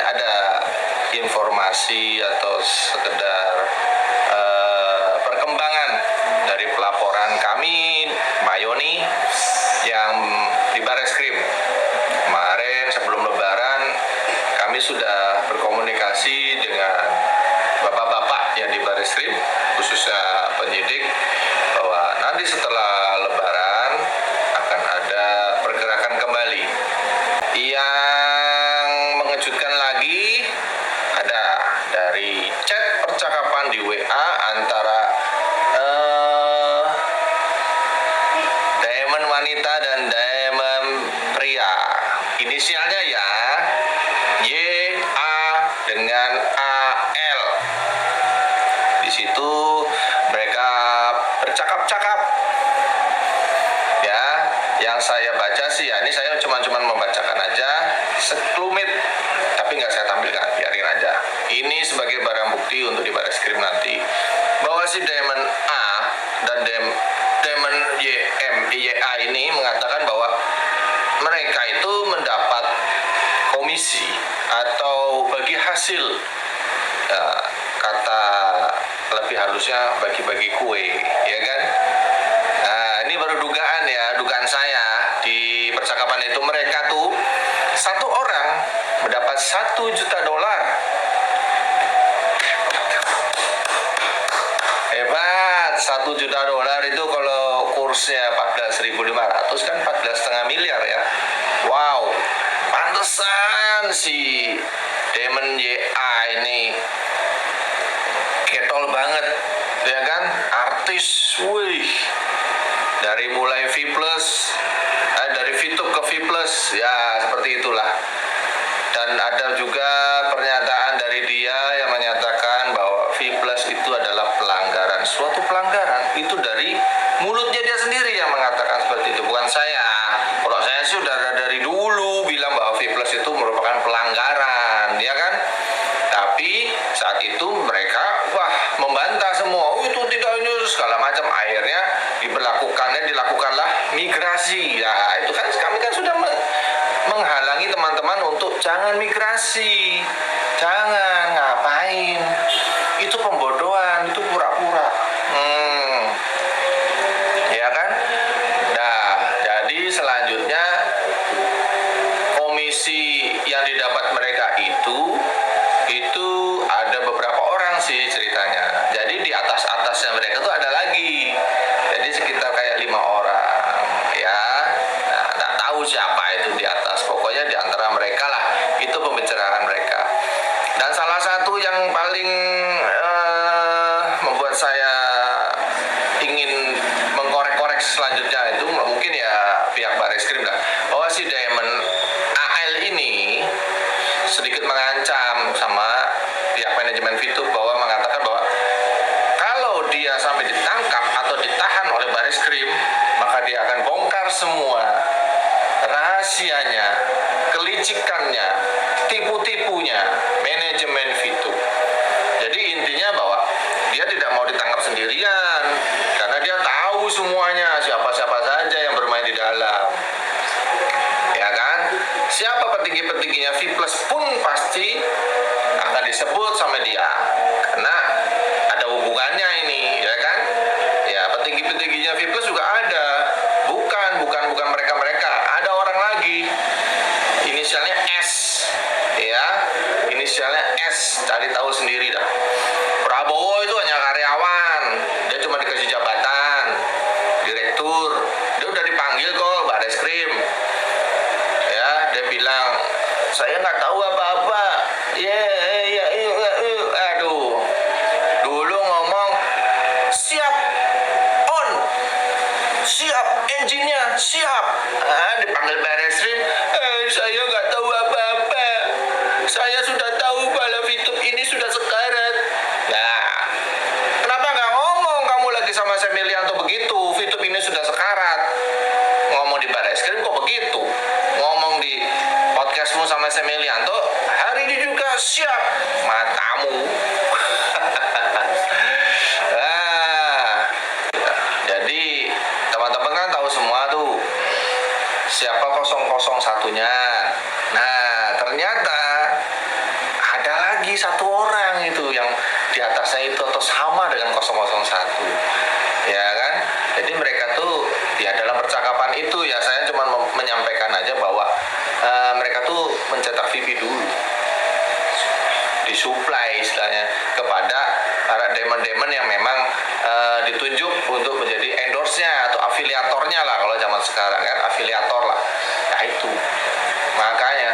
ada informasi atau sekedar perkembangan dari pelaporan kami, Mbak Yoni, yang di Bareskrim. Kemarin sebelum Lebaran kami sudah berkomunikasi dengan bapak-bapak yang di Bareskrim, khususnya penyidik, bahwa nanti setelah Lebaran akan ada pergerakan kembali. Yang mengejutkan lagi, ada dari chat percakapan di WA antara diamond wanita dan diamond pria. Inisialnya ya YA dengan AL. Di situ mereka bercakap-cakap. Ya, yang saya baca sih ya, ini saya cuma membacakan aja sekelumit, tapi nggak saya tampilkan, biarin aja. Ini sebagai barang bukti untuk di Bareskrim nanti, bahwa si Diamond A dan Diamond YA ini mengatakan bahwa mereka itu mendapat komisi atau bagi hasil, ya, kata lebih halusnya bagi-bagi kue, ya kan? Nah, ini baru dugaan saya di percakapan itu. Mereka tuh satu orang mendapat $1 juta. Hebat, $1 juta itu kalau kursnya 14.500 kan 14,5 miliar ya. Wow, pantesan si Diamond YA ini ketol banget, ya kan? Artis, wih, dari mulai V+, dari VTube ke V+, ya seperti itulah. Dan ada juga pernyataan dari dia yang menyatakan bahwa V+ itu adalah pelanggaran, suatu pelanggaran. Itu dari mulutnya dia sendiri yang mengatakan seperti itu, bukan saya. Kalau saya sih udah dari dulu bilang bahwa V+ itu merupakan pelanggaran, ya kan? Tapi saat itu mereka membantah semua, itu tidak, ini segala macam. Akhirnya dilakukanlah migrasi. Ya itu kan kami kan sudah menghalangi teman-teman untuk jangan migrasi, jangan ngapain, itu pembodohan, itu pura-pura, ya kan. Nah, jadi selanjutnya komisi yang didapat mereka itu ada beberapa orang sih ceritanya. Jadi di atasnya mereka tuh ada lagi. Jadi sekitar kayak 5 orang ya. Nah, nggak tahu siapa itu di atas. Pokoknya di antara mereka lah, itu pembicaraan mereka. Dan salah satu yang paling membuat saya ingin mengkorek-korek selanjutnya itu mungkin ya pihak Bareskrim lah, bahwa si Diamond AL ini sedikit mengancam sama pihak manajemen VTube, bahwa mengatakan bahwa kalau dia sampai ditangkap atau ditahan oleh Bareskrim, maka dia akan bongkar semua rahasianya, kelicikannya, tipu-tipunya manajemen VTube. Jadi intinya bahwa dia tidak mau ditangkap sendirian, karena dia tahu semuanya, siapa-siapa saja yang bermain di dalam, ya kan? Siapa petinggi-petingginya V+ pun pasti akan disebut sama dia, karena ada hubungannya ini, ya kan? Ya, petinggi-petingginya V+ juga ada, bukan mereka, ada orang lagi, inisialnya S, ya, inisialnya S, cari tahu sendiri dah. Prabowo itu hanya karyawan, dia cuma dikasih jabatan direktur, dia udah dipanggil kok Bareskrim, ya, dia bilang saya nggak tahu apa-apa, aduh, dulu ngomong siap on, siap engine-nya siap, dipanggil Bareskrim, saya nggak tahu apa-apa, saya sudah tahu kalau VTube ini sudah sekarat. Nah, kenapa nggak ngomong kamu lagi sama Semilianto begitu, VTube ini sudah sekarat? Ngomong di Bareskrim kok begitu, ngomong di podcastmu sama Semilianto hari ini juga siap, matamu. Jadi teman-teman kan tahu semua tuh siapa 001-nya. Nah, ternyata satu orang itu yang di atasnya itu atau sama dengan 001, ya kan? Jadi mereka tuh ya dalam percakapan itu ya saya cuma menyampaikan aja bahwa mereka tuh mencetak VP dulu, disuplai istilahnya kepada para demon-demon yang memang ditunjuk untuk menjadi endorse-nya atau afiliatornya lah, kalau zaman sekarang kan afiliator lah. Nah itu makanya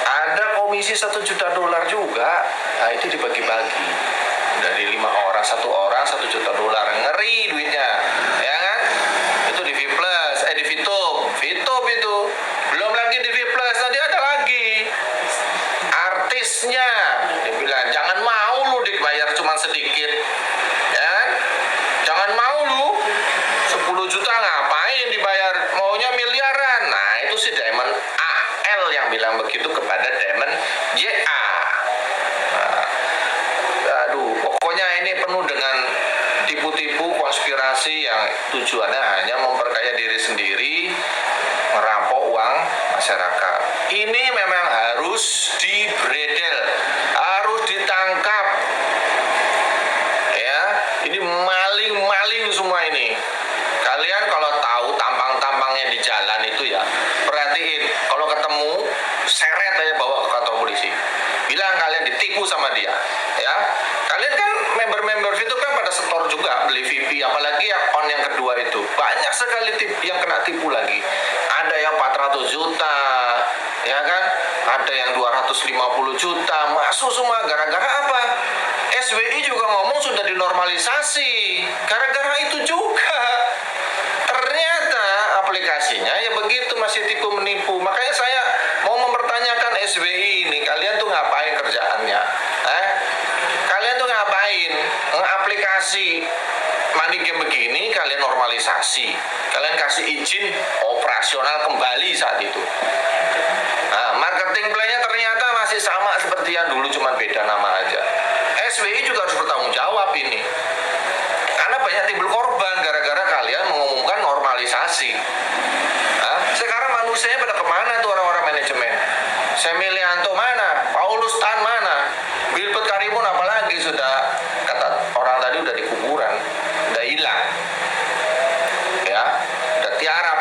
ada komisi $1 juta juga. Nah itu dibagi-bagi dari 5 orang, 1 juta $1 ngeri duitnya, ya kan? Itu di VPlus, di VTube itu belum lagi di VPlus, tadi ada lagi artisnya dibilang jangan mau lu dibayar cuma sedikit, ya kan? Jangan mau lu 10 juta ngapain dibayar, maunya miliaran. Nah itu si Diamond AL yang bilang begitu kepada Diamond JA. Nah, aduh pokoknya ini penuh dengan tipu-tipu konspirasi yang tujuannya hanya memperkaya diri sendiri, merampok uang masyarakat. Ini memang harus dibredel, harus ditangkap. Ya, ini maling-maling semua ini. Kalian kalau tahu tampang-tampangnya di jalan itu ya, perhatiin. Kalau ketemu, seret aja bawa ke kantor polisi. Bilang kalian ditipu sama dia, ya. Kalian kan member-member itu kan pada setor juga beli VIP, apalagi yang on yang kedua itu. Banyak sekali yang kena tipu lagi. Ada yang 400 juta, ya kan? Ada yang 250 juta, masuk semua gara-gara apa? SBI juga ngomong sudah dinormalisasi. Gara-gara itu juga. Ternyata aplikasinya ya begitu, masih tipu menipu. Makanya saya mau mempertanyakan SBI ini, kalian tuh ngapain kerjaannya? Kalian tuh ngapain? Aplikasi money game begini kalian normalisasi, kalian kasih izin operasional kembali saat itu. Nah, marketing plan-nya ternyata masih sama seperti yang dulu, cuma beda nama aja. SBI juga harus bertanggung jawab ini, karena banyak timbul korban gara-gara kalian mengumumkan normalisasi. Nah, sekarang manusianya pada kemana tuh orang-orang manajemen? Semilianto mana? Paulus Tan mana? Wilbert Karimun apalagi sudah, kata orang tadi udah di kuburan, udah hilang, ya, udah tiarap.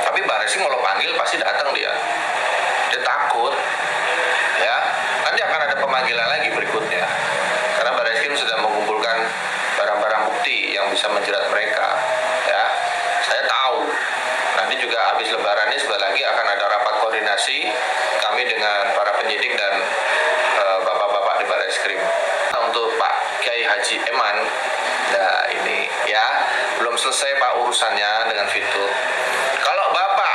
Tapi Barreskrim kalau panggil pasti datang dia takut, ya. Nanti akan ada pemanggilan lagi berikutnya, karena Barreskrim sudah mengumpulkan barang-barang bukti yang bisa menjerat mereka, ya. Saya tahu nanti juga habis lebaran ini sebentar lagi akan ada rapat koordinasi kami dengan para penyidik dan bapak-bapak di Barreskrim untuk Pak Kiai Haji Eman. Nah ini ya belum selesai Pak urusannya dengan Fitur. Kalau Bapak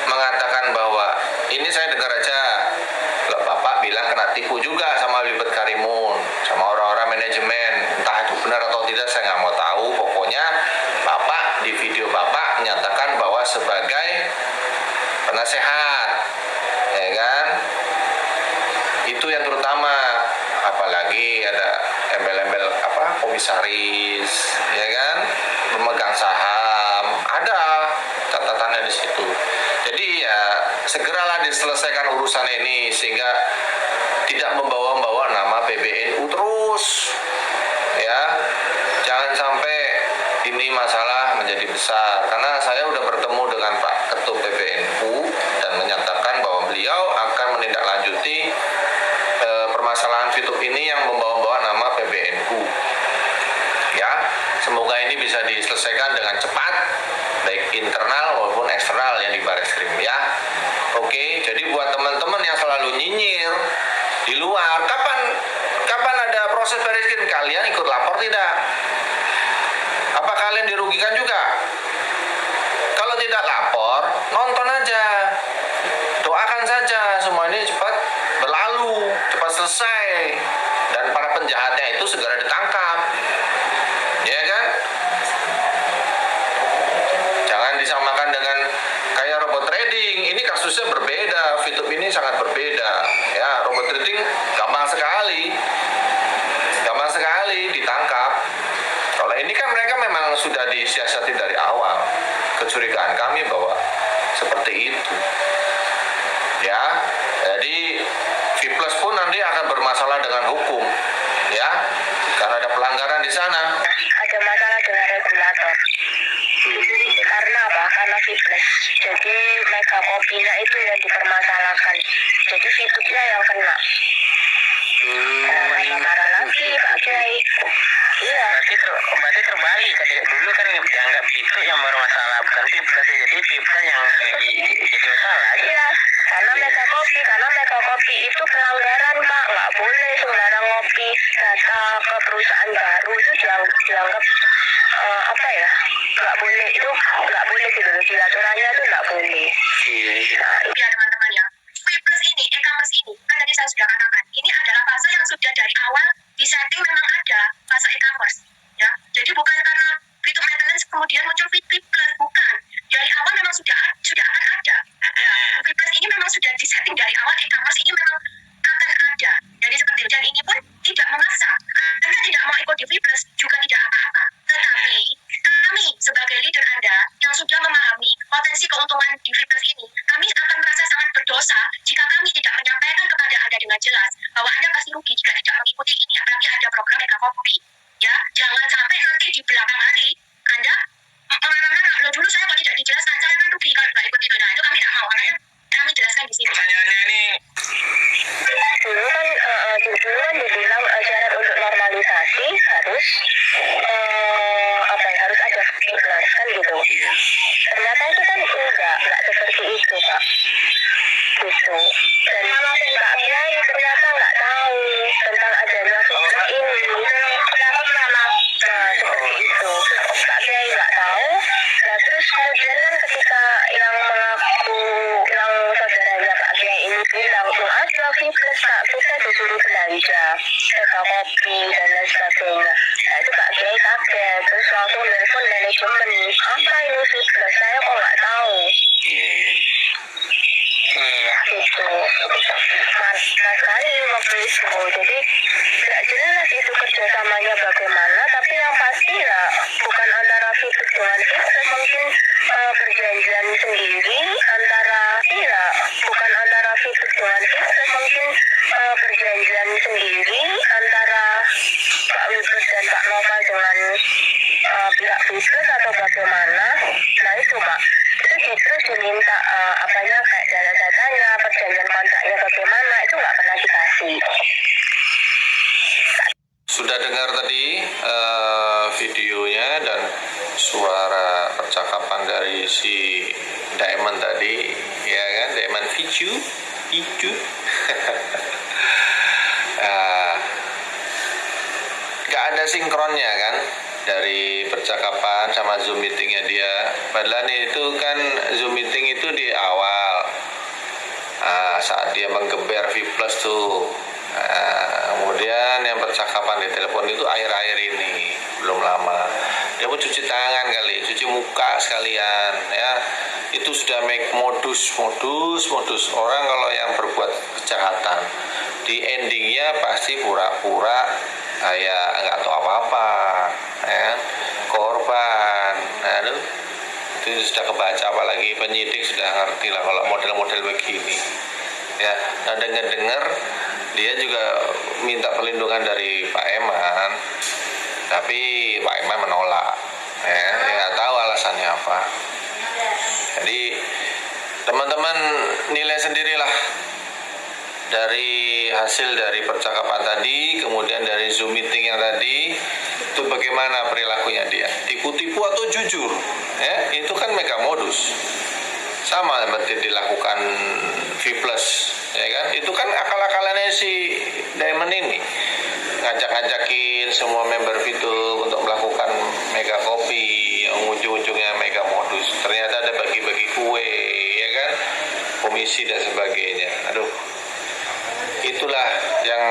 mengatakan bahwa ini, saya dengar aja kalau Bapak bilang kena tipu juga sama Wilbert Karimun, sama orang-orang manajemen, entah itu benar atau tidak saya nggak mau tahu. Pokoknya Bapak di video Bapak menyatakan bahwa sebagai penasehat, ya kan, itu yang terutama. Apalagi ada embel-embel apa komisaris, ya kan, pemegang saham, ada catatannya di situ. Jadi ya segeralah diselesaikan urusan ini sehingga tidak membawa-bawa nama PBNU terus, ya. Jangan sampai ini masalah menjadi besar, karena saya udah bertemu dengan Pak Ketua PBNU dan menyatakan bahwa beliau akan menindaklanjuti permasalahan Fitur ini yang membawa-bawa nama PBNU, ya. Semoga ini bisa diselesaikan dengan cepat, baik internal maupun eksternal yang di Barreskrim, ya. Oke, jadi buat teman-teman yang selalu nyinyir di luar, kapan ada proses Barreskrim, kalian ikut lapor tidak? Apa kalian dirugikan juga? Kalau tidak lapor, nonton aja, doakan saja semua ini cepat berlalu, cepat selesai, dan para penjahatnya itu segera ditangkap, ya kan? Jangan disamakan dengan kayak robot trading. Ini kasusnya berbeda, Fitur ini sangat berbeda, ya. Robot trading gampang sekali ditangkap. Kalau ini kan mereka memang sudah disiasati dari awal. Kecurigaan kami bahwa seperti itu, ya. Jadi VPlus pun nanti akan bermain bermasalah dengan hukum, ya, karena ada pelanggaran di sana. Ada masalah dengan regulator. Karena apa? Karena fitness. Jadi mega kopinya itu yang dipermasalahkan. Jadi fitnessnya yang kena. Marah lagi Pak Kiai. Iya. Berarti terbalik. Dulu kan dianggap itu yang bermasalah, bukan fitness. Jadi fitness yang jadi masalah. Iya. Karena mega kopi itu pelanggaran Pak. Nggak boleh sembarang ngopi data ke perusahaan baru itu dianggap apa ya? Nggak boleh itu nggak boleh gitu loh. Aturannya itu nggak boleh. Ya teman-teman ya, Fitness ini, e-commerce ini, kan tadi saya sudah katakan, ini adalah fase yang sudah dari awal disetting memang ada fase e-commerce, ya. Jadi bukan karena fitur maintenance kemudian muncul Fitness, bukan. Dari awal memang sudah akan ada. Ya. Fitness ini memang sudah disetting dari awal, e-commerce ini memang akan ada. Jadi seperti itu, dan ini pun tidak memaksa. Anda tidak mau ikut di Fitness juga tidak apa-apa. Tetapi kami sebagai leader Anda yang sudah memahami potensi keuntungan di Fitness ini, kami akan merasa sangat berdosa jika kami tidak menyampaikan kepada Anda dengan jelas bahwa Anda pasti rugi jika tidak mengikuti ini, apalagi ada program Mega Kopi. Ya, jangan sampai nanti di belakang hari Anda marah-marah, loh dulu saya kok tidak dijelaskan, saya kan rugi kalau nggak ikut itu. Nah, itu kami tidak mau, makanya kami jelaskan di sini. Pertanyaannya ini Dulu kan dibilang syarat untuk normalisasi harus harus ada fitness kan gitu. Ternyata itu kan enggak seperti itu Pak. Gitu. Dan Pak Kiai ternyata nggak tahu tentang adanya fitness ini. Nah seperti itu. Pak Kiai nggak tahu. Nah terus kemudian kan ketika yang saudaranya Pak Kiai ini bilang ada fitness Pak, kita disuruh belanja mega kopi dan lain sebagainya. Nah itu Pak Kiai kaget, terus langsung telepon manajemen, apa ini fitness, saya kok nggak tahu. Gitu. Mas sekali waktu itu, jadi nggak jelas itu kerjasamanya bagaimana, tapi yang pasti ya bukan antara fitness dengan fitness, mungkin perjanjian sendiri antara bukan antara fitness dengan fitness, mungkin perjanjian sendiri antara Pak Wilbert dan Pak Noval dengan pihak fitness atau bagaimana. Nah itu Pak, itu terus diminta kayak data-datanya, perjanjian kontraknya bagaimana, itu nggak pernah dikasih. Sudah dengar tadi videonya dan suara percakapan dari si Diamond tadi, ya kan, Diamond Vicu. Gak ada sinkronnya kan dari percakapan sama Zoom meetingnya dia. Padahal itu kan Zoom meeting itu di awal, saat dia menggeber V Plus tuh. Kemudian yang percakapan di telepon itu akhir-akhir ini, belum lama. Dia mau cuci tangan kali, cuci muka sekalian, ya. Itu sudah make modus. Orang kalau yang berbuat kejahatan, di endingnya pasti pura-pura kayak nggak tahu apa-apa, ya. Korban. Nah, itu sudah kebaca, apalagi penyidik sudah ngerti lah kalau model-model begini. Ya, nah dengar dia juga minta perlindungan dari Pak Eman, tapi Pak Eman menolak. Ya nggak tahu alasannya apa. Jadi teman-teman nilai sendirilah dari hasil dari percakapan tadi, kemudian dari Zoom meeting yang tadi, itu bagaimana perilakunya dia, tipu-tipu atau jujur. Ya, itu kan mega modus. Sama seperti dilakukan V Plus, ya kan? Itu kan akal-akalannya si Diamond ini, ngajak-ngajakin semua member itu untuk melakukan mega kopi, yang ujung-ujungnya mega modus. Ternyata ada bagi-bagi kue, ya kan? Komisi dan sebagainya. Aduh, itulah yang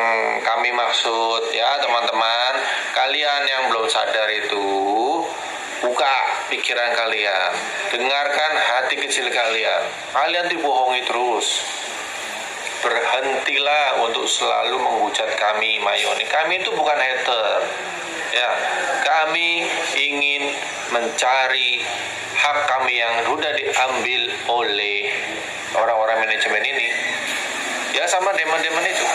kami maksud, ya teman-teman. Kalian yang belum sadar itu, buka pikiran kalian, dengarkan hati kecil kalian. Kalian dibohongi terus. Berhentilah untuk selalu menghujat kami, Mayoni. Kami itu bukan hater, ya. Kami ingin mencari hak kami yang sudah diambil oleh orang-orang manajemen ini. Ya sama demon-demon itu.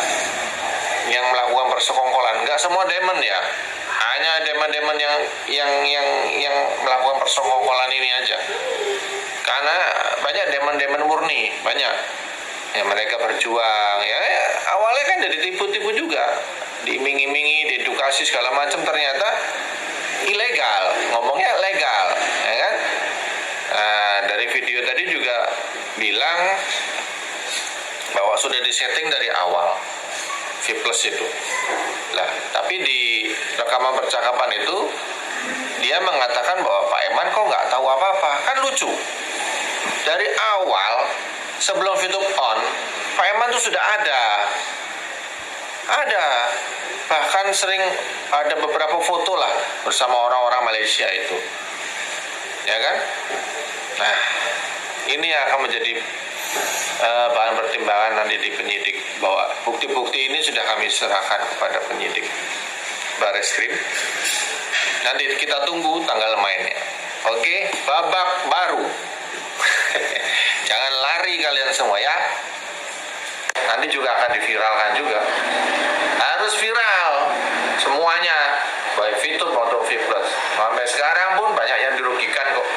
yang melakukan persekongkolan. Nggak semua demon ya, hanya demon-demon yang melakukan persekongkolan ini aja. Karena banyak demon-demon murni, banyak yang mereka berjuang ya, awalnya kan jadi tipu-tipu juga, diiming-imingi, diedukasi segala macam, ternyata ilegal, ngomongnya legal, ya kan? Nah, dari video tadi juga bilang bahwa sudah disetting dari awal V Plus itu. Lah, tapi di rekaman percakapan itu dia mengatakan bahwa Pak Eman kok nggak tahu apa-apa, kan lucu. Dari awal sebelum YouTube on, Pak Eman itu sudah ada, bahkan sering ada beberapa foto lah bersama orang-orang Malaysia itu, ya kan? Nah, ini akan menjadi bahan pertimbangan nanti di penyidik, bahwa bukti-bukti ini sudah kami serahkan kepada penyidik Bareskrim. Nanti kita tunggu tanggal mainnya. Oke, babak baru. Jangan lari kalian semua ya. Nanti juga akan diviralkan juga. Harus viral semuanya, baik Fitur maupun V Plus. Sampai sekarang pun banyak yang dirugikan kok.